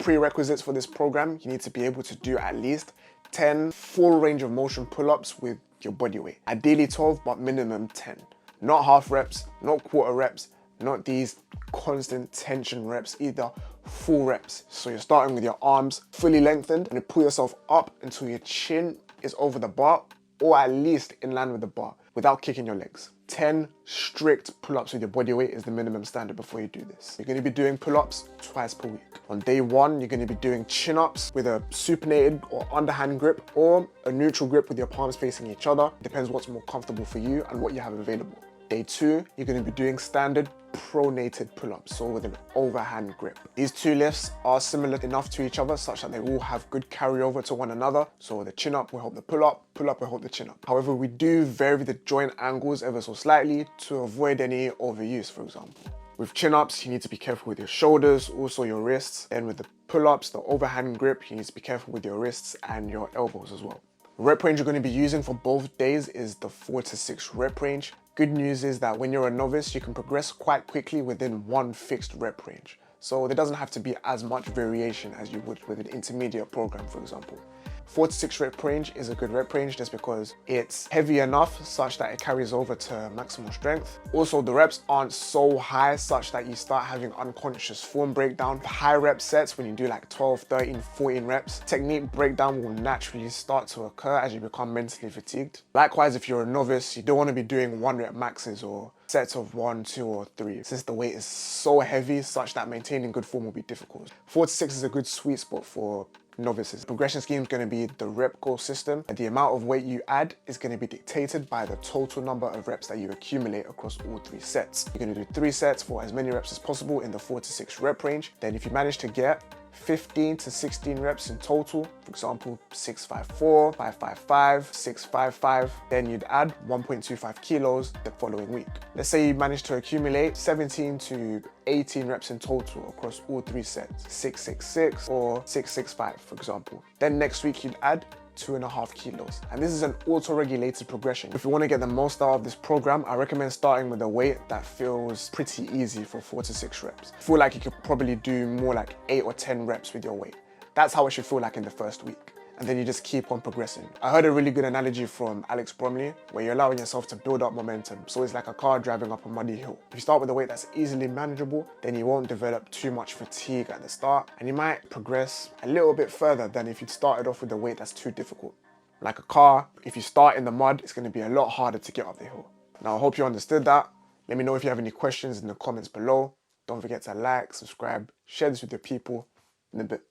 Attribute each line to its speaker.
Speaker 1: prerequisites for this program, you need to be able to do at least 10 full range of motion pull-ups with your body weight. Ideally 12, but minimum 10. Not half reps, not quarter reps, not these constant tension reps, either full reps. So you're starting with your arms fully lengthened and you pull yourself up until your chin is over the bar, or at least in line with the bar, without kicking your legs. 10 strict pull-ups with your body weight is the minimum standard before you do this. You're gonna be doing pull-ups twice per week. On day one, you're gonna be doing chin-ups with a supinated or underhand grip, or a neutral grip with your palms facing each other. Depends what's more comfortable for you and what you have available. Day two, you're gonna be doing standard pronated pull-ups, so with an overhand grip. These two lifts are similar enough to each other such that they all have good carryover to one another. So the chin-up will help the pull-up will help the chin-up. However, we do vary the joint angles ever so slightly to avoid any overuse, for example. With chin-ups, you need to be careful with your shoulders, also your wrists. And with the pull-ups, the overhand grip, you need to be careful with your wrists and your elbows as well. Rep range you're going to be using for both days is the 4 to 6 rep range. Good news is that when you're a novice, you can progress quite quickly within one fixed rep range. So there doesn't have to be as much variation as you would with an intermediate program, for example. 4 to 6 rep range is a good rep range just because it's heavy enough such that it carries over to maximum strength. Also, the reps aren't so high such that you start having unconscious form breakdown. High rep sets, when you do like 12, 13, 14 reps, technique breakdown will naturally start to occur as you become mentally fatigued. Likewise, if you're a novice, you don't want to be doing 1 rep maxes or sets of 1, 2, or 3, since the weight is so heavy such that maintaining good form will be difficult. 4 to 6 is a good sweet spot for novices. Progression scheme is going to be the rep goal system, and the amount of weight you add is going to be dictated by the total number of reps that you accumulate across all 3 sets. You're going to do 3 sets for as many reps as possible in the 4 to 6 rep range. Then if you manage to get 15 to 16 reps in total, for example 654, 555, 655, then you'd add 1.25 kilos the following week. Let's say you manage to accumulate 17 to 18 reps in total across all 3 sets, 666 or 665 for example. Then next week you'd add 2.5 kilos. And this is an auto-regulated progression. If you want to get the most out of this program, I recommend starting with a weight that feels pretty easy for 4 to 6 reps. I feel like you could probably do more like 8 or 10 reps with your weight. That's how it should feel like in the first week. And then you just keep on progressing. I heard a really good analogy from Alex Bromley, where you're allowing yourself to build up momentum. So it's like a car driving up a muddy hill. If you start with a weight that's easily manageable, then you won't develop too much fatigue at the start, and you might progress a little bit further than if you'd started off with a weight that's too difficult. Like a car, if you start in the mud, it's gonna be a lot harder to get up the hill. Now, I hope you understood that. Let me know if you have any questions in the comments below. Don't forget to like, subscribe, share this with your people. In a bit.